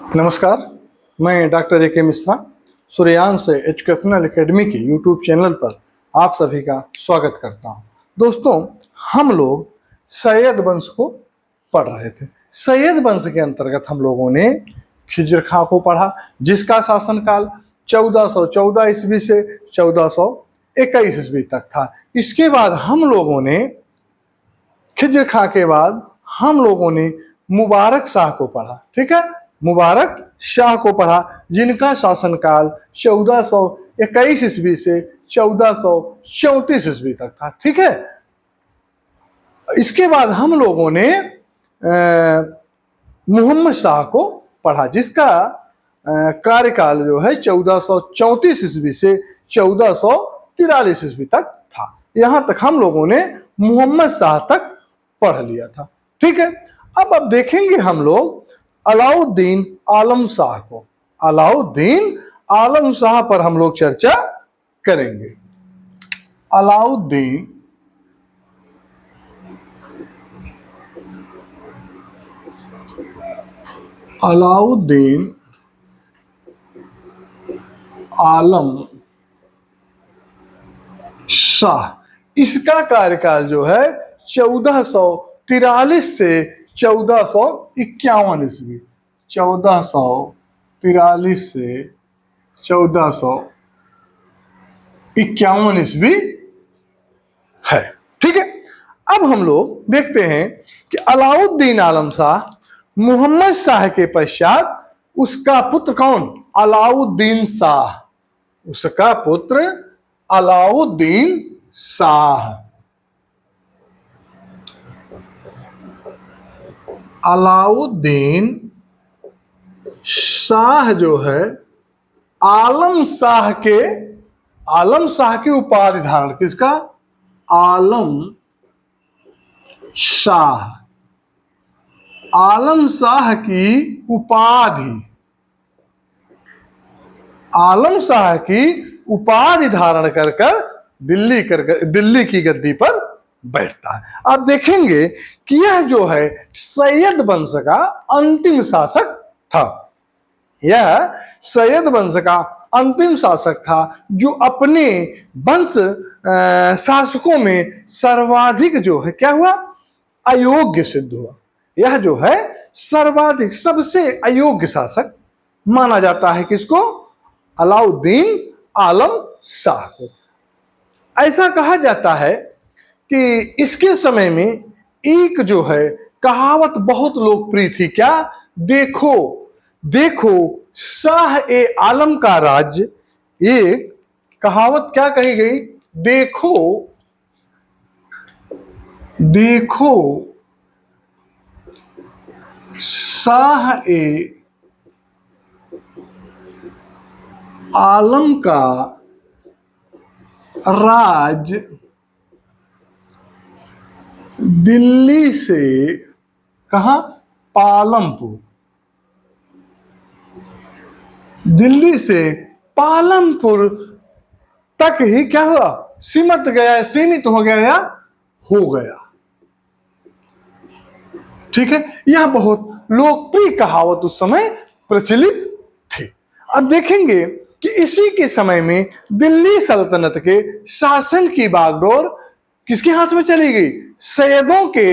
नमस्कार, मैं doctor A के मिश्रा सूर्यांश एजुकेशनल एकेडमी के यूट्यूब चैनल पर आप सभी का स्वागत करता हूं। दोस्तों, हम लोग सैयद वंश को पढ़ रहे थे। सैयद वंश के अंतर्गत हम लोगों ने खिज्र खां को पढ़ा, जिसका शासनकाल 1414 ईस्वी से 1421 ईस्वी तक था। इसके बाद हम लोगों ने खिज्र खां के बाद हम लोगों ने मुबारक शाह को पढ़ा। ठीक है, मुबारक शाह को पढ़ा, जिनका शासनकाल 1421 ईस्वी से 1434 ईस्वी तक था। ठीक है, इसके बाद हम लोगों ने मोहम्मद शाह को पढ़ा, जिसका कार्यकाल जो है 1434 ईस्वी से 1443 ईस्वी तक था। यहां तक हम लोगों ने मोहम्मद शाह तक पढ़ लिया था। ठीक है, अब देखेंगे हम लोग अलाउद्दीन आलम शाह को। अलाउद्दीन आलम शाह पर हम लोग चर्चा करेंगे। अलाउद्दीन आलम शाह, इसका कार्यकाल जो है 1443 से 1451 ईस्वी, 1443 से 1451 ईस्वी है। ठीक है, अब हम लोग देखते हैं कि अलाउद्दीन आलम शाह, मोहम्मद शाह के पश्चात उसका पुत्र कौन? अलाउद्दीन शाह। उसका पुत्र अलाउद्दीन शाह। अलाउद्दीन शाह जो है आलम शाह की उपाधि धारण, किसका? आलम शाह। आलम शाह की उपाधि, आलम शाह की उपाधि धारण कर दिल्ली की गद्दी पर बैठता है। आप देखेंगे कि यह जो है सैयद वंश का अंतिम शासक था। यह सैयद वंश का अंतिम शासक था, जो अपने वंश शासकों में सर्वाधिक जो है क्या हुआ? अयोग्य सिद्ध हुआ। यह जो है सर्वाधिक, सबसे अयोग्य शासक माना जाता है। किसको? अलाउद्दीन आलम शाह को। ऐसा कहा जाता है कि इसके समय में एक जो है कहावत बहुत लोकप्रिय थी। क्या? देखो देखो शाह ए आलम का राज्य। एक कहावत क्या कही गई? देखो देखो शाह ए आलम का राज दिल्ली से कहां? पालमपुर। दिल्ली से पालमपुर तक ही क्या हुआ? सीमित गया, सीमित हो गया या हो गया। ठीक है, यह बहुत लोकप्रिय कहावत उस समय प्रचलित थी। अब देखेंगे कि इसी के समय में दिल्ली सल्तनत के शासन की बागडोर किसके हाथ में चली गई? सैयदों के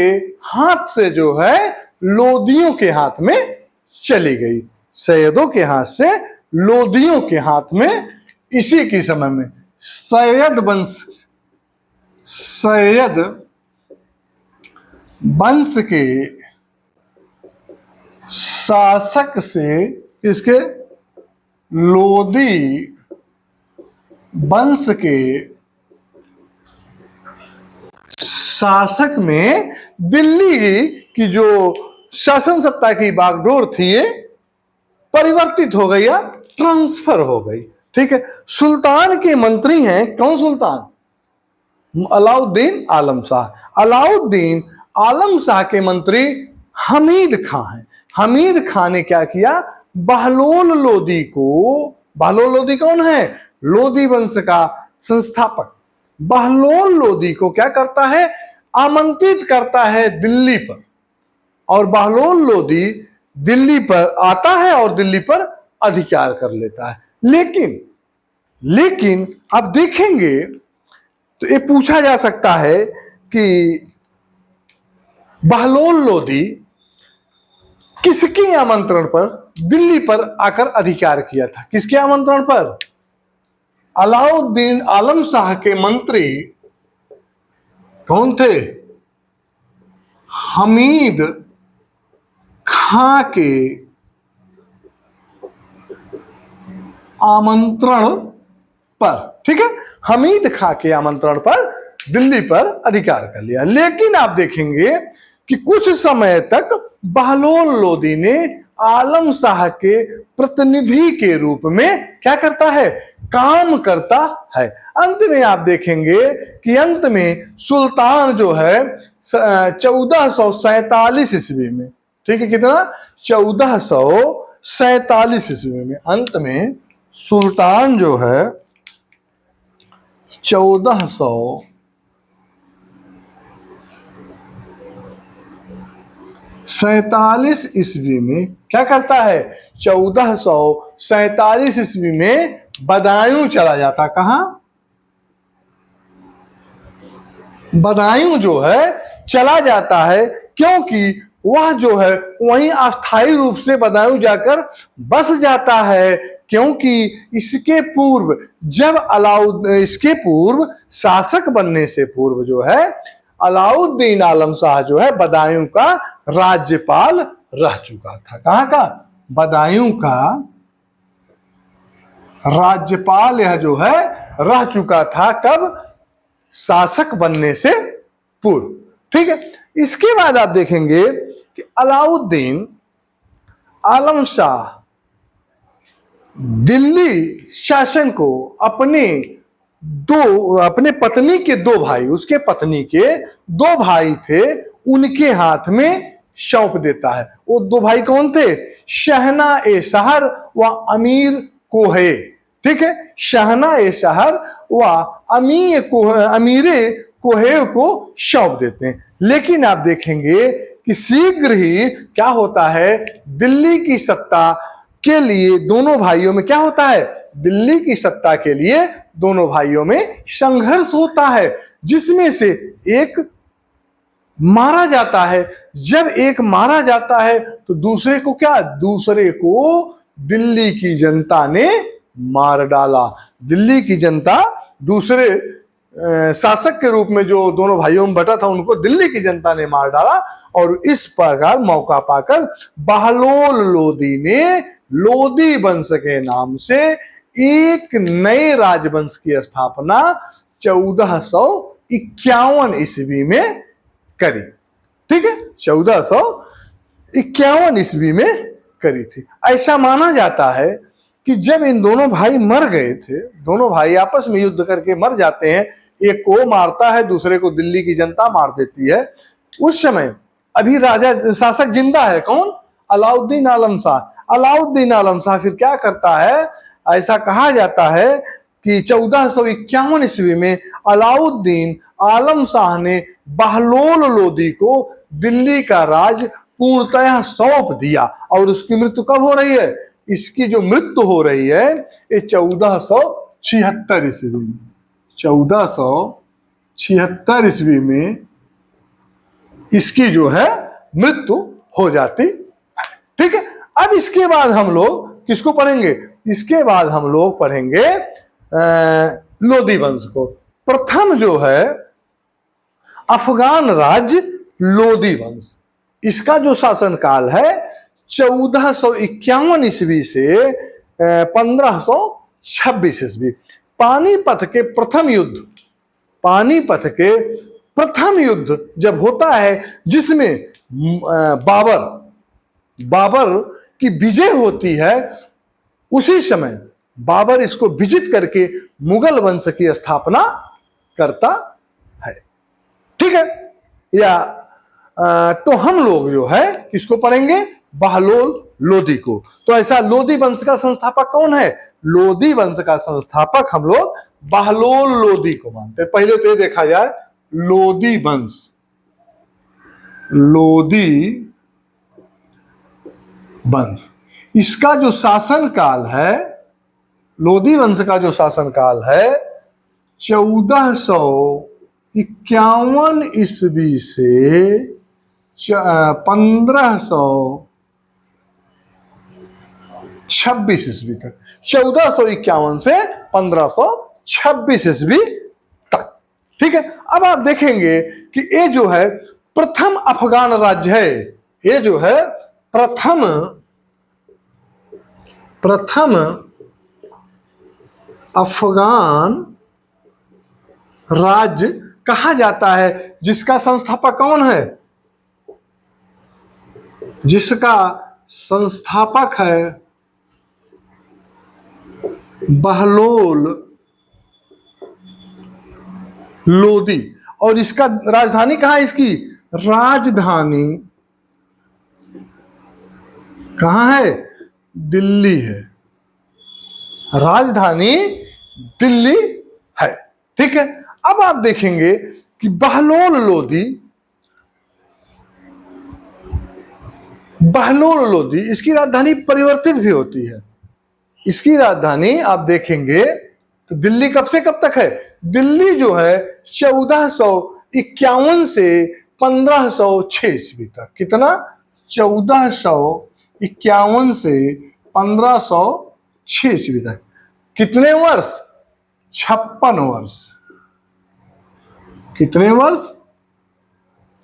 हाथ से जो है लोदियों के हाथ में चली गई। सैयदों के हाथ से लोदियों के हाथ में इसी के समय में सैयद वंश के शासक से इसके लोदी वंश के शासक में दिल्ली की जो शासन सत्ता की बागडोर थी, ये परिवर्तित हो गई या ट्रांसफर हो गई। ठीक है, सुल्तान के मंत्री हैं कौन? सुल्तान अलाउद्दीन आलम शाह। अलाउद्दीन आलम शाह के मंत्री हमीद खां हैं। हमीद खां ने क्या किया? बहलोल लोदी को, बहलोल लोदी कौन है? लोदी वंश का संस्थापक। बहलोल लोदी को क्या करता है? आमंत्रित करता है दिल्ली पर। और बहलोल लोदी दिल्ली पर आता है और दिल्ली पर अधिकार कर लेता है। लेकिन आप देखेंगे तो ये पूछा जा सकता है कि बहलोल लोदी किसके आमंत्रण पर दिल्ली पर आकर अधिकार किया था? किसके आमंत्रण पर? अलाउद्दीन आलम शाह के मंत्री कौन थे? हमीद खां के आमंत्रण पर। ठीक है, हमीद खां के आमंत्रण पर दिल्ली पर अधिकार कर लिया। लेकिन आप देखेंगे कि कुछ समय तक बहलोल लोदी ने आलम शाह के प्रतिनिधि के रूप में क्या करता है? काम करता है। अंत में आप देखेंगे कि अंत में सुल्तान जो है 1447 ईस्वी में, ठीक है, कितना? 1447 ईस्वी में अंत में सुल्तान जो है 1447 ईस्वी में क्या करता है? 1447 ईस्वी में बदायूं चला जाता। कहां? बदायूं जो है चला जाता है, क्योंकि वह जो है वहीं अस्थायी रूप से बदायूं जाकर बस जाता है। क्योंकि इसके पूर्व शासक बनने से पूर्व जो है अलाउद्दीन आलम शाह जो है बदायूं का राज्यपाल रह चुका था। कहां का? बदायूं का राज्यपाल यह जो है रह चुका था। कब? शासक बनने से पूर्व। ठीक है, इसके बाद आप देखेंगे कि अलाउद्दीन आलम शाह दिल्ली शासन को अपने पत्नी के दो भाई, उसके पत्नी के दो भाई थे, उनके हाथ में सौंप देता है। वो दो भाई कौन थे? शहना ए शहर व अमीर कोहे। ठीक है, शहना ए शहर व अमीरे कोहे को सौंप देते हैं। लेकिन आप देखेंगे कि शीघ्र ही क्या होता है? दिल्ली की सत्ता के लिए दोनों भाइयों में क्या होता है? दिल्ली की सत्ता के लिए दोनों भाइयों में संघर्ष होता है, जिसमें से एक मारा जाता है। जब एक मारा जाता है तो दूसरे को क्या? दूसरे को दिल्ली की जनता ने मार डाला। दिल्ली की जनता दूसरे शासक के रूप में जो दोनों भाइयों में बटा था उनको दिल्ली की जनता ने मार डाला। और इस प्रकार मौका पाकर बहलोल लोदी ने लोदी वंश के नाम से एक नए राजवंश की स्थापना 1451 ईस्वी में करी। ठीक है, 1451 ईस्वी में करी थी। ऐसा माना जाता है कि जब इन दोनों भाई मर गए थे, दोनों भाई आपस में युद्ध करके मर जाते हैं, एक को मारता है, दूसरे को दिल्ली की जनता मार देती है। उस समय अभी राजा शासक जिंदा है। कौन? अलाउद्दीन आलम शाह। अलाउद्दीन आलम शाह फिर क्या करता है? ऐसा कहा जाता है कि 1451 ईस्वी में अलाउद्दीन आलम शाह ने बहलोल लोदी को दिल्ली का राज पूर्णतः सौंप दिया। और उसकी मृत्यु कब हो रही है? इसकी जो मृत्यु हो रही है ये 1476 ईस्वी में, 1476 ईस्वी में इसकी जो है मृत्यु हो जाती है। ठीक है, अब इसके बाद हम लोग किसको पढ़ेंगे? इसके बाद हम लोग पढ़ेंगे लोदी वंश को। प्रथम जो है अफगान राज्य लोदी वंश, इसका जो शासनकाल है 1451 ईस्वी से 1526 ईस्वी। पानीपत के प्रथम युद्ध जब होता है, जिसमें बाबर की विजय होती है, उसी समय बाबर इसको विजित करके मुगल वंश की स्थापना करता है। ठीक है, या तो हम लोग जो है किसको पढ़ेंगे? बहलोल लोदी को। तो ऐसा लोदी वंश का संस्थापक कौन है? लोदी वंश का संस्थापक हम लोग बहलोल लोदी को मानते हैं। पहले तो ये देखा जाए लोदी वंश, इसका जो शासन काल है, लोधी वंश का जो शासन काल है 1451 ईस्वी से 1526 ईस्वी तक, 1451 से 1526 ईस्वी तक। ठीक है, अब आप देखेंगे कि ये जो है प्रथम अफगान राज्य है, ये जो है प्रथम अफगान राज्य कहा जाता है। जिसका संस्थापक कौन है? जिसका संस्थापक है बहलोल लोदी। और इसका राजधानी कहाँ है? इसकी राजधानी कहाँ है? दिल्ली है, राजधानी दिल्ली है। ठीक है, अब आप देखेंगे कि बहलोल लोदी इसकी राजधानी परिवर्तित भी होती है। इसकी राजधानी आप देखेंगे तो दिल्ली कब से कब तक है? दिल्ली जो है 1451 से 1506 ईस्वी तक। कितना? 1451 से 1506 ईस्वी तक। कितने वर्ष? 56 वर्ष। कितने वर्ष?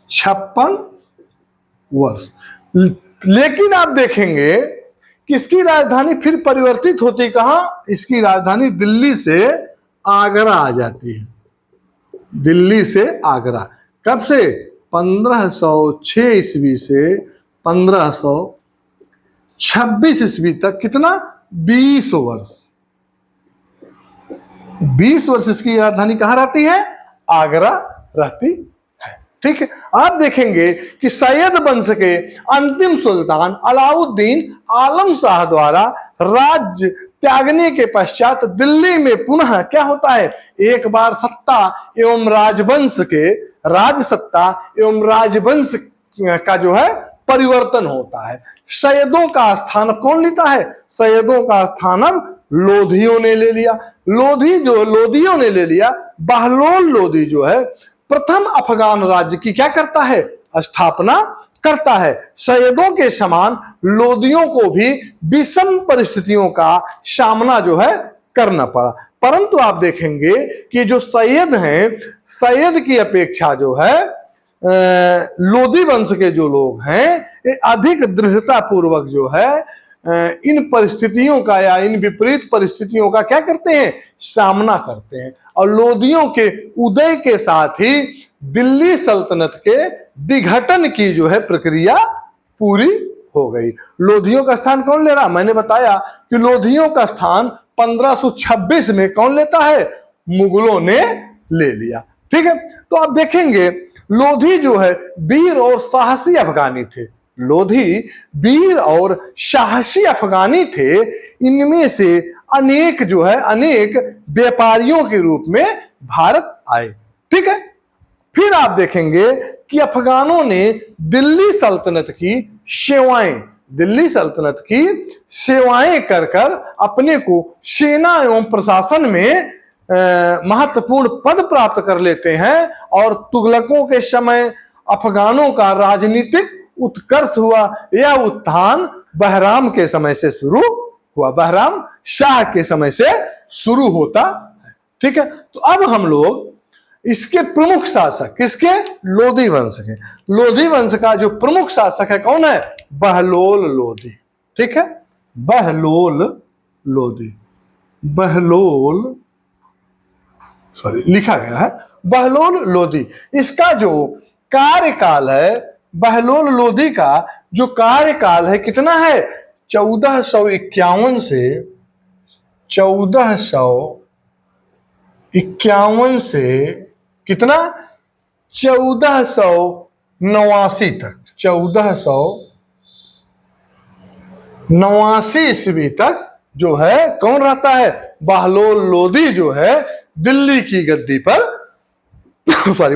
56 वर्ष। लेकिन आप देखेंगे कि इसकी राजधानी फिर परिवर्तित होती कहां? इसकी राजधानी दिल्ली से आगरा आ जाती है। दिल्ली से आगरा कब से? 1506 ईस्वी से 1526 ईस्वी तक। कितना? 20 वर्ष। 20 वर्ष इसकी राजधानी कहां रहती है? आगरा रहती है। ठीक है, आप देखेंगे कि सैयद वंश के अंतिम सुल्तान अलाउद्दीन आलम शाह द्वारा राज्य त्यागने के पश्चात दिल्ली में पुनः क्या होता है? एक बार सत्ता एवं राजवंश का जो है परिवर्तन होता है। सैयदों का स्थान कौन लेता है? सैयदों का स्थान अब लोधियों ने ले लिया। लोधियों ने ले लिया। बहलोल लोधी जो है प्रथम अफगान राज्य की क्या करता है? स्थापना करता है। सैयदों के समान लोधियों को भी विषम परिस्थितियों का सामना जो है करना पड़ा। परंतु आप देखेंगे कि जो सैयद हैं, सैयद की अपेक्षा जो है लोधी वंश के जो लोग हैं ये अधिक दृढ़ता पूर्वक जो है इन परिस्थितियों का या इन विपरीत परिस्थितियों का क्या करते हैं? सामना करते हैं। और लोधियों के उदय के साथ ही दिल्ली सल्तनत के विघटन की जो है प्रक्रिया पूरी हो गई। लोधियों का स्थान कौन ले रहा? मैंने बताया कि लोधियों का स्थान 1526 में कौन लेता है? मुगलों ने ले लिया। ठीक है, तो आप देखेंगे लोधी जो है वीर और साहसी अफगानी थे। लोधी वीर और साहसी अफगानी थे। इनमें से अनेक जो है अनेक व्यापारियों के रूप में भारत आए। ठीक है, फिर आप देखेंगे कि अफगानों ने दिल्ली सल्तनत की सेवाएं कर कर अपने को सेना एवं प्रशासन में महत्वपूर्ण पद प्राप्त कर लेते हैं। और तुगलकों के समय अफगानों का राजनीतिक उत्कर्ष हुआ। यह उत्थान बहराम के समय से शुरू हुआ, बहराम शाह के समय से शुरू होता है। ठीक है, तो अब हम लोग इसके प्रमुख शासक, किसके? लोधी वंश के। लोधी वंश का जो प्रमुख शासक है कौन है? बहलोल लोधी। ठीक है, लिखा गया है बहलोल लोधी। इसका जो कार्यकाल है, बहलोल लोधी का जो कार्यकाल है कितना है? 1451 से 1451 से कितना? 1489 तक, 1489 ईस्वी तक जो है कौन रहता है? बहलोल लोधी जो है दिल्ली की गद्दी पर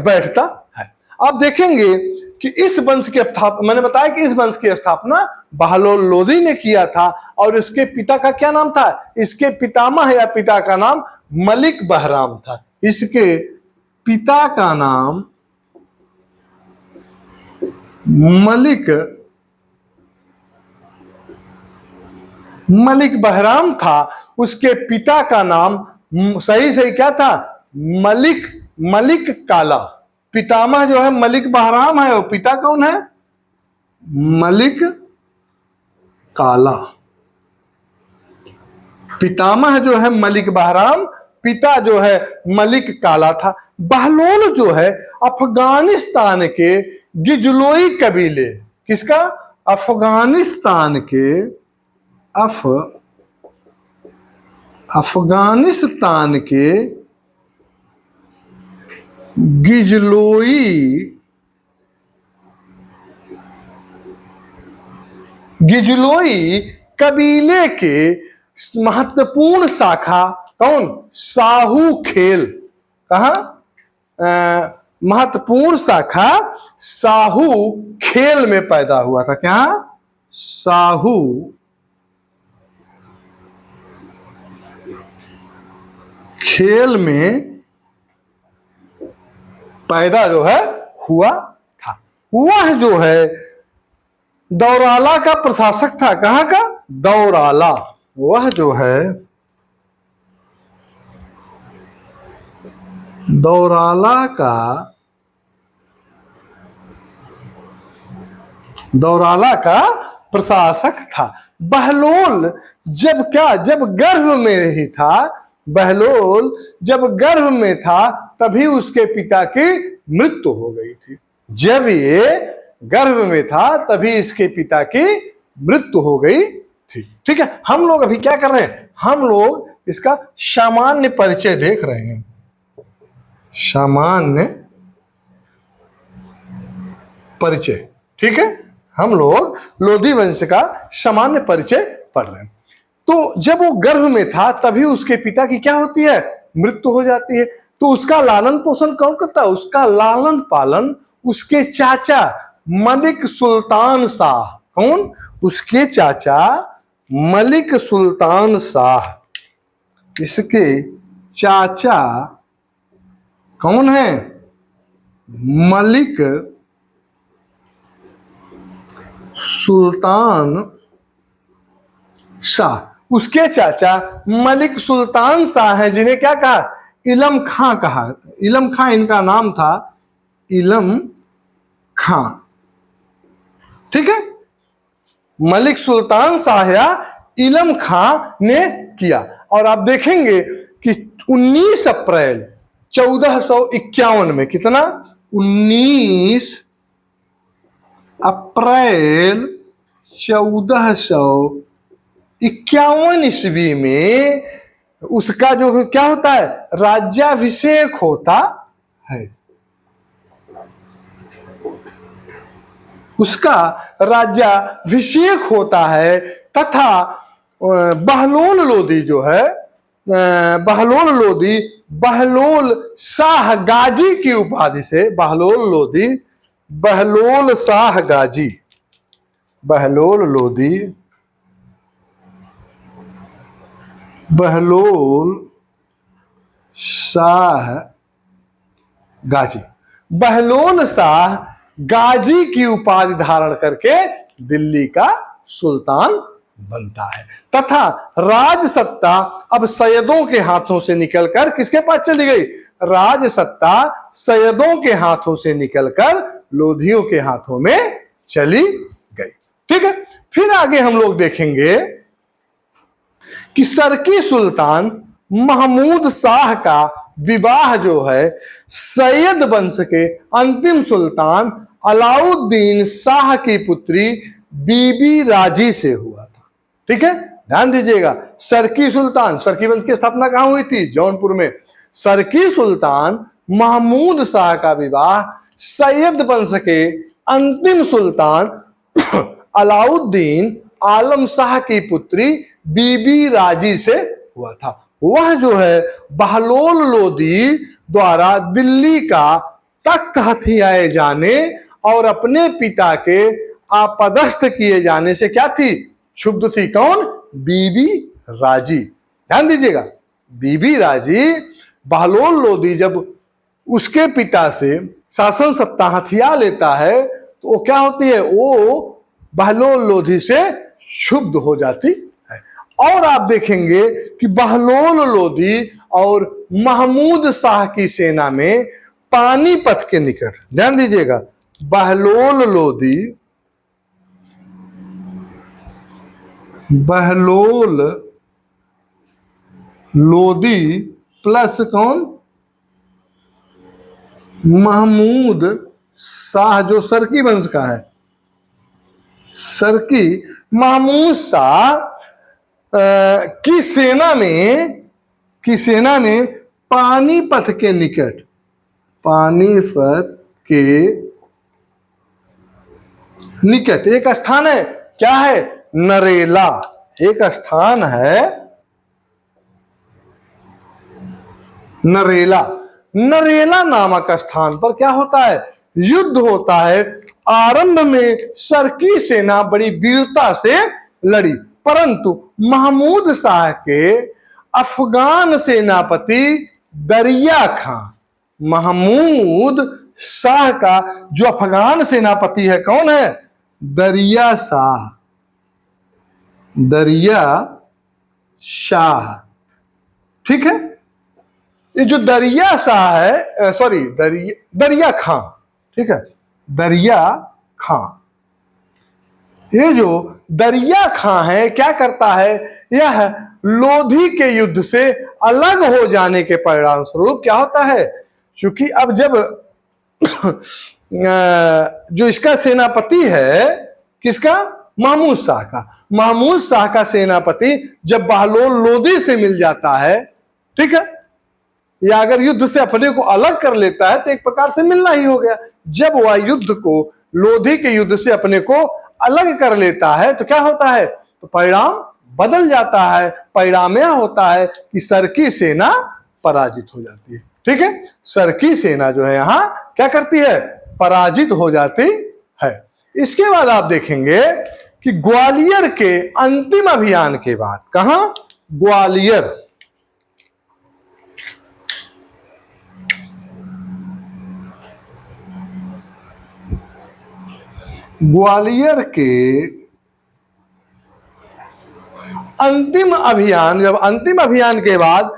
बैठता है। आप देखेंगे कि इस वंश की स्थापना, मैंने बताया कि इस वंश की स्थापना बहलोल लोदी ने किया था। और इसके पिता का क्या नाम था? इसके पितामह या पिता का नाम मलिक बहराम था। इसके पिता का नाम मलिक बहराम था। उसके पिता का नाम सही क्या था? मलिक काला। पितामह जो है मलिक बहराम है और पिता कौन है? मलिक काला। पितामह जो है मलिक बहराम, पिता जो है मलिक काला था। बहलोल जो है अफगानिस्तान के गिजलोई कबीले, किसका? अफगानिस्तान के गिजलोई कबीले के महत्वपूर्ण शाखा कौन? साहू खेल। कहा? महत्वपूर्ण शाखा साहू खेल में पैदा हुआ था। क्या? साहू खेल में पैदा जो है हुआ था। वह जो है दौराला का प्रशासक था। कहां का? दौराला। वह जो है दौराला का प्रशासक था। बहलोल जब गर्भ में ही था, बहलोल जब गर्भ में था तभी उसके पिता की मृत्यु हो गई थी। जब ये गर्भ में था तभी इसके पिता की मृत्यु हो गई थी। ठीक है, हम लोग अभी क्या कर रहे हैं? हम लोग इसका सामान्य परिचय देख रहे हैं। सामान्य परिचय। ठीक है, हम लोग लोधी वंश का सामान्य परिचय पढ़ रहे हैं। तो जब वो गर्भ में था तभी उसके पिता की क्या होती है? मृत्यु हो जाती है। तो उसका लालन पोषण कौन करता है? उसका लालन पालन उसके चाचा मलिक सुल्तान शाह। कौन? उसके चाचा मलिक सुल्तान शाह। इसके चाचा कौन है? मलिक सुल्तान शाह। उसके चाचा मलिक सुल्तान शाह है, जिन्हें क्या कहा? इलम खां कहा। इलम खां इनका नाम था, इलम खां। ठीक है, मलिक सुल्तान शाह या इलम खां ने किया। और आप देखेंगे कि 19 अप्रैल 1451 में, कितना? 19 अप्रैल 1451 ईस्वी में उसका जो क्या होता है? राज्याभिषेक होता है। उसका राज्याभिषेक होता है तथा बहलोल लोदी जो है, बहलोल लोदी बहलोल शाह गाजी की उपाधि से, बहलोल लोदी बहलोल शाह गाजी, बहलोल लोदी बहलोल शाह गाजी, बहलोल शाह गाजी की उपाधि धारण करके दिल्ली का सुल्तान बनता है। तथा राज सत्ता अब सैयदों के हाथों से निकलकर किसके पास चली गई? राज सत्ता सैयदों के हाथों से निकलकर लोधियों के हाथों में चली गई। ठीक है, फिर आगे हम लोग देखेंगे कि सरकी सुल्तान महमूद शाह का विवाह जो है सैयद वंश के अंतिम सुल्तान अलाउद्दीन शाह की पुत्री बीबी राजी से हुआ था। ठीक है, ध्यान दीजिएगा। सरकी सुल्तान, सरकी वंश की स्थापना कहां हुई थी? जौनपुर में। सरकी सुल्तान महमूद शाह का विवाह सैयद वंश के अंतिम सुल्तान अलाउद्दीन आलम शाह की पुत्री बीबी राजी से हुआ था। वह जो है बहलोल लोदी द्वारा दिल्ली का तख्त हथियाए जाने और अपने पिता के आपदस्थ किए जाने से क्या थी, क्षुब्ध थी। कौन? बीबी राजी। ध्यान दीजिएगा, बीबी राजी बहलोल लोधी जब उसके पिता से शासन सत्ता हथिया लेता है तो वो क्या होती है, वो बहलोल लोधी से क्षुब्ध हो जाती है। और आप देखेंगे कि बहलोल लोधी और महमूद शाह की सेना में पानीपत के निकट, ध्यान दीजिएगा, बहलोल लोधी प्लस कौन, महमूद शाह जो सरकी वंश का है, सरकी महमूद शाह की सेना में पानीपत के निकट, पानीपत के निकट एक स्थान है, क्या है, नरेला। एक स्थान है नरेला। नरेला नामक स्थान पर क्या होता है, युद्ध होता है। आरंभ में सरकी सेना बड़ी वीरता से लड़ी, परंतु महमूद शाह के अफगान सेनापति दरिया खां, महमूद शाह का जो अफगान सेनापति है कौन है, दरिया शाह। ठीक है, ये जो दरिया शाह है, सॉरी दरिया खां, ठीक है, दरिया खां, ये जो दरिया खां है क्या करता है, यह लोधी के युद्ध से अलग हो जाने के परिणाम स्वरूप क्या होता है, क्योंकि अब जब जो इसका सेनापति है, किसका, महमूद शाह का, महमूद शाह का सेनापति जब बहलोल लोधी से मिल जाता है, ठीक है, या अगर युद्ध से अपने को अलग कर लेता है तो एक प्रकार से मिलना ही हो गया। जब वह युद्ध को, लोधी के युद्ध से अपने को अलग कर लेता है तो क्या होता है, तो परिणाम बदल जाता है। परिणाम यह होता है कि सरकी सेना पराजित हो जाती है। ठीक है, सरकी सेना जो है यहां क्या करती है, पराजित हो जाती है। इसके बाद आप देखेंगे कि ग्वालियर के अंतिम अभियान के बाद, कहां, ग्वालियर, ग्वालियर के अंतिम अभियान, जब अंतिम अभियान के बाद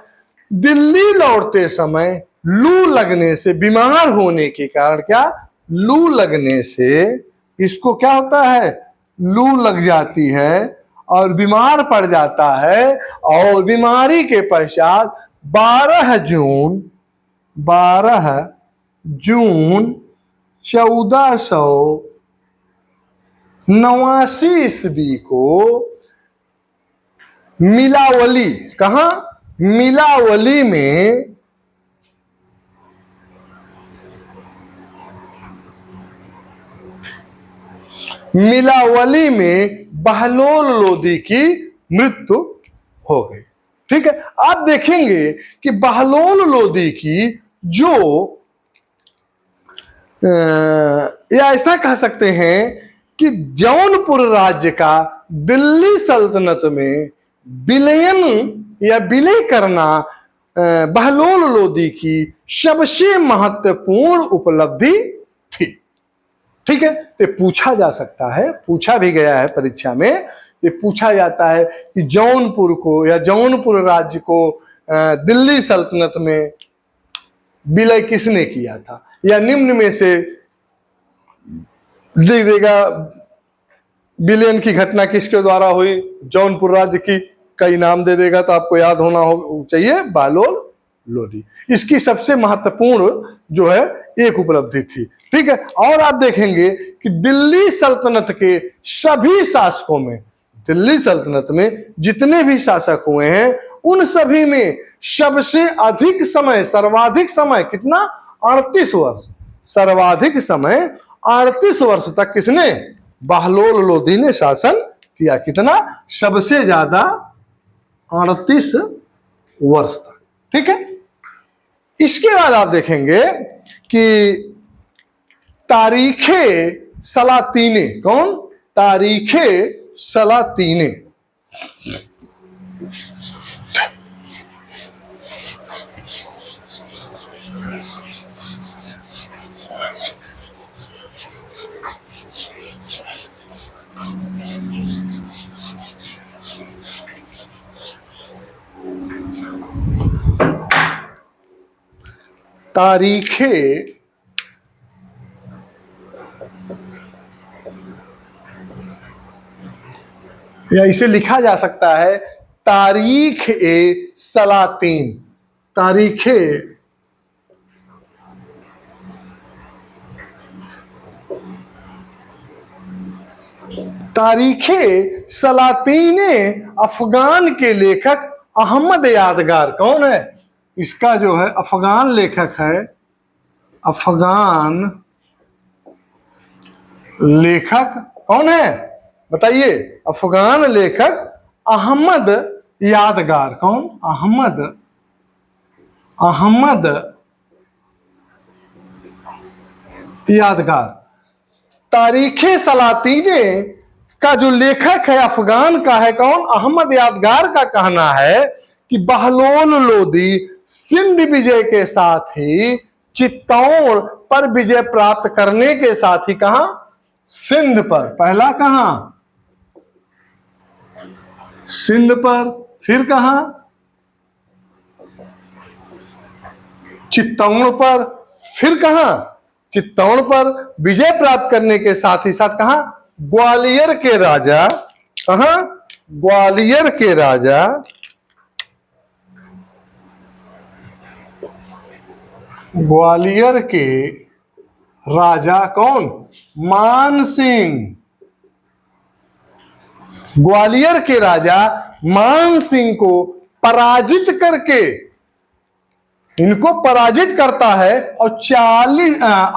दिल्ली लौटते समय लू लगने से, बीमार होने के कारण, क्या, लू लगने से इसको क्या होता है, लू लग जाती है और बीमार पड़ जाता है। और बीमारी के पश्चात 12 जून 1489 ईस्वी को मिलावली, कहां, मिलावली में बहलोल लोधी की मृत्यु हो गई। ठीक है, आप देखेंगे कि बहलोल लोधी की जो या ऐसा कह सकते हैं कि जौनपुर राज्य का दिल्ली सल्तनत में विलयन या विलय करना बहलोल लोधी की सबसे महत्वपूर्ण उपलब्धि थी। ठीक है, तो पूछा जा सकता है, पूछा भी गया है परीक्षा में, ये पूछा जाता है कि जौनपुर को या जौनपुर राज्य को दिल्ली सल्तनत में विलय किसने किया था, या निम्न में से लिख देगा विलयन की घटना किसके द्वारा हुई, जौनपुर राज्य की कई नाम दे देगा तो आपको याद होना हो चाहिए, बहलोल लोधी। इसकी सबसे महत्वपूर्ण जो है एक उपलब्धि थी। ठीक है, और आप देखेंगे कि दिल्ली सल्तनत के सभी शासकों में, दिल्ली सल्तनत में जितने भी शासक हुए हैं उन सभी में सबसे अधिक समय, सर्वाधिक समय कितना, 38 वर्ष, सर्वाधिक समय 38 वर्ष तक किसने, बहलोल लोधी ने शासन किया। कितना, सबसे ज्यादा 38 वर्ष तक। ठीक है, इसके बाद आप देखेंगे कि तारीखे सलातीने। कौन? तारीखे सलातीने। तारीखे या इसे लिखा जा सकता है तारीख ए सलातीन। तारीखे तारीखे सलातीने अफगान के लेखक अहमद यादगार। कौन है इसका जो है अफगान लेखक है? अफगान लेखक कौन है बताइए? अफगान लेखक अहमद यादगार। कौन? अहमद यादगार। तारीखे सलातीने का जो लेखक है अफगान का है कौन? अहमद यादगार का कहना है कि बहलोल लोदी सिंध विजय के साथ ही चित्तौड़ पर विजय प्राप्त करने के साथ ही कहां? सिंध पर। पहला कहां? सिंध पर, फिर कहां? चित्तौड़ पर, फिर कहां? चित्तौड़ पर विजय प्राप्त करने के साथ ही साथ कहां? ग्वालियर के राजा। कहां? ग्वालियर के राजा ग्वालियर के राजा कौन? मान सिंह। ग्वालियर के राजा मान सिंह को पराजित करके, इनको पराजित करता है और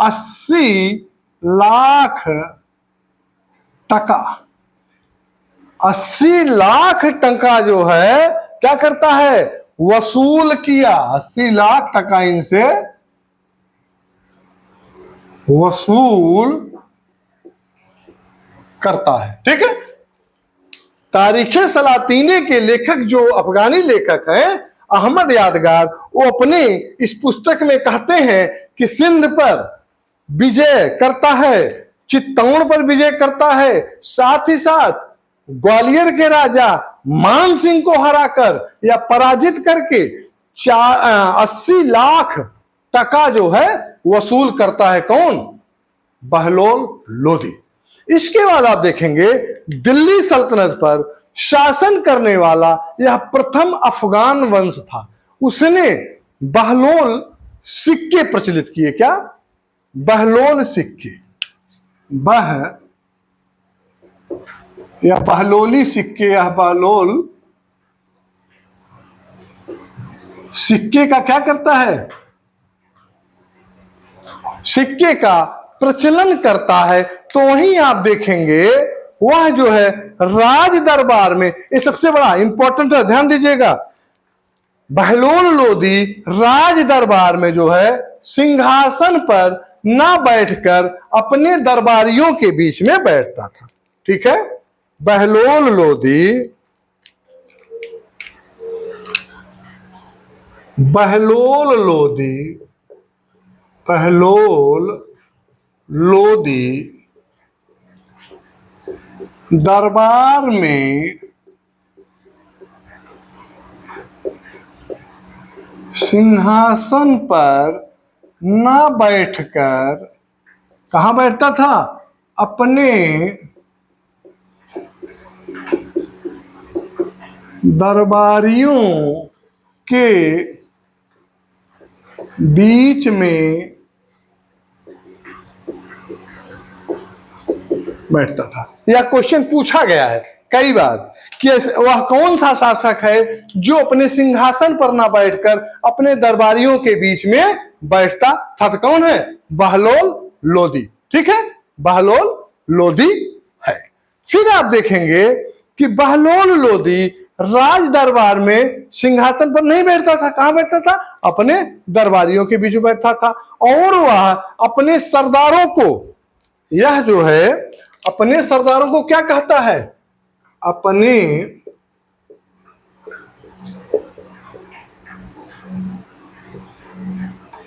80 लाख टका 80 लाख टका जो है क्या करता है? वसूल किया। 80 लाख टका इनसे वसूल करता है। ठीक है। तारीखे सलातीने के लेखक जो अफगानी लेखक हैं अहमद यादगार, वो अपने इस पुस्तक में कहते हैं कि सिंध पर विजय करता है, चित्तौड़ पर विजय करता है, साथ ही साथ ग्वालियर के राजा मान सिंह को हराकर या पराजित करके 80 लाख टका जो है वसूल करता है। कौन? बहलोल लोदी। इसके बाद आप देखेंगे दिल्ली सल्तनत पर शासन करने वाला यह प्रथम अफगान वंश था। उसने बहलोल सिक्के प्रचलित किए। क्या? बहलोल सिक्के। या बहलोली सिक्के या बहलोल सिक्के का क्या करता है? सिक्के का प्रचलन करता है। तो वहीं आप देखेंगे वह जो है राज दरबार में, ये सबसे बड़ा इंपॉर्टेंट है, ध्यान दीजिएगा, बहलोल लोदी राज दरबार में जो है सिंहासन पर ना बैठकर अपने दरबारियों के बीच में बैठता था। ठीक है। बहलोल लोदी दरबार में सिंहासन पर न बैठकर कहां बैठता था? अपने दरबारियों के बीच में बैठता था। यह क्वेश्चन पूछा गया है कई बार कि वह कौन सा शासक है जो अपने सिंहासन पर ना बैठकर अपने दरबारियों के बीच में बैठता था? तो कौन है? बहलोल लोदी। ठीक है। बहलोल लोदी है। फिर आप देखेंगे कि बहलोल लोदी राज दरबार में सिंहासन पर नहीं बैठता था। कहां बैठता था? अपने दरबारियों के बीच बैठता था। और वह अपने सरदारों को, यह जो है अपने सरदारों को क्या कहता है?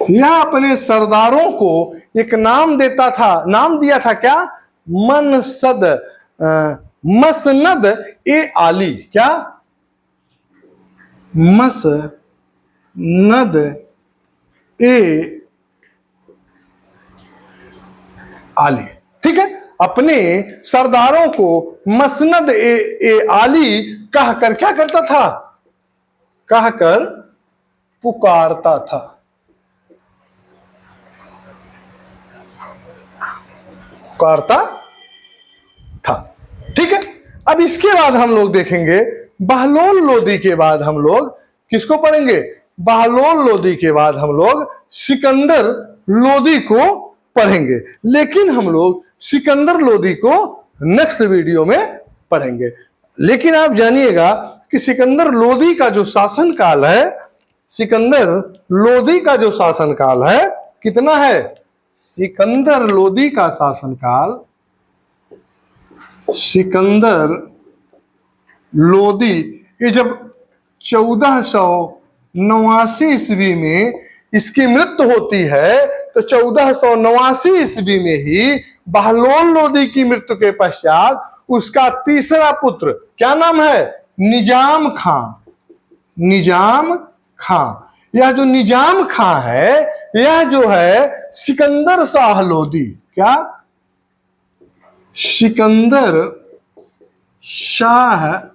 यह अपने सरदारों को एक नाम देता था। नाम दिया था क्या? मसनद ए आली। क्या? मसनद ए आली। ठीक है, अपने सरदारों को मसनद ए आली कहकर क्या करता था? कहकर पुकारता था। पुकारता था। ठीक है, अब इसके बाद हम लोग देखेंगे बहलोल लोदी के बाद हम लोग किसको पढ़ेंगे? बहलोल लोदी के बाद हम लोग सिकंदर लोदी को पढ़ेंगे। लेकिन हम लोग सिकंदर लोदी को नेक्स्ट वीडियो में पढ़ेंगे। लेकिन आप जानिएगा कि सिकंदर लोदी का जो शासनकाल है, सिकंदर लोदी का जो शासनकाल है कितना है? सिकंदर लोदी का शासनकाल, सिकंदर लोदी ये जब 1489 ईस्वी में इसकी मृत्यु होती है, तो 1489 ईस्वी में ही बहलोल लोदी की मृत्यु के पश्चात उसका तीसरा पुत्र, क्या नाम है? निजाम खां। निजाम खां। यह जो निजाम खां है, यह जो है सिकंदर शाह लोदी, क्या? सिकंदर शाह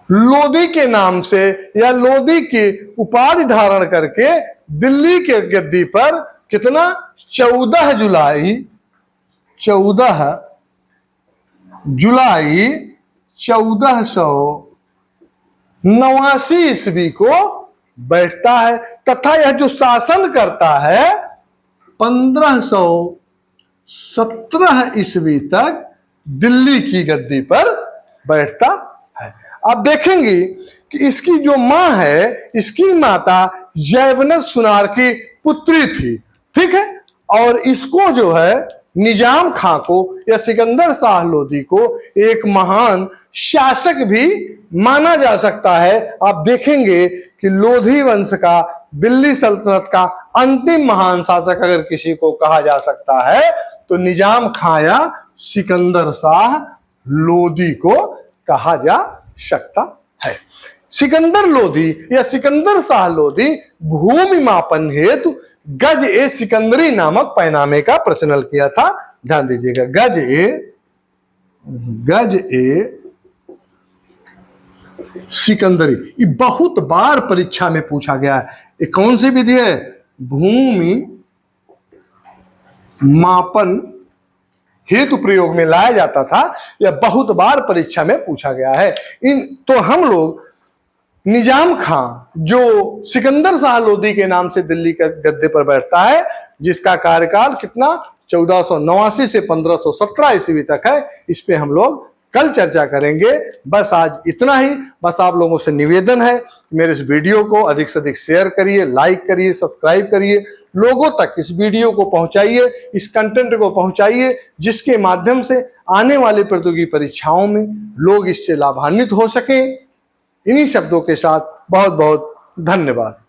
लोदी के नाम से या लोदी की उपाधि धारण करके दिल्ली के गद्दी पर कितना? 14 जुलाई 1489 ईस्वी को बैठता है। तथा यह जो शासन करता है 1517 ईस्वी तक दिल्ली की गद्दी पर बैठता है। आप देखेंगे कि इसकी जो मां है, इसकी माता जैबनत सुनार की पुत्री थी। ठीक है, और इसको जो है निजाम खां को या सिकंदर शाह लोदी को एक महान शासक भी माना जा सकता है। आप देखेंगे कि लोधी वंश का, दिल्ली सल्तनत का अंतिम महान शासक अगर किसी को कहा जा सकता है तो निजाम खां या सिकंदर शाह लोदी को कहा जा सकता है। सिकंदर लोदी या सिकंदर शाह लोदी भूमि मापन हेतु गज ए सिकंदरी नामक पैनामे का प्रचलन किया था। ध्यान दीजिएगा, गज ए सिकंदरी, ये बहुत बार परीक्षा में पूछा गया है। ये कौन सी विधि है? भूमि मापन हेतु प्रयोग में लाया जाता था। यह बहुत बार परीक्षा में पूछा गया है। तो हम लोग निजाम खां जो सिकंदर शाह लोदी के नाम से दिल्ली के गद्दे पर बैठता है, जिसका कार्यकाल कितना? 1489 से 1517 ईस्वी तक है, इस पे हम लोग कल चर्चा करेंगे। बस आज इतना ही। बस आप लोगों से निवेदन है, मेरे इस वीडियो को अधिक से अधिक शेयर करिए, लाइक करिए, सब्सक्राइब करिए, लोगों तक इस वीडियो को पहुंचाइए, इस कंटेंट को पहुंचाइए, जिसके माध्यम से आने वाली प्रतियोगी परीक्षाओं में लोग इससे लाभान्वित हो सकें। इन्हीं शब्दों के साथ बहुत बहुत धन्यवाद।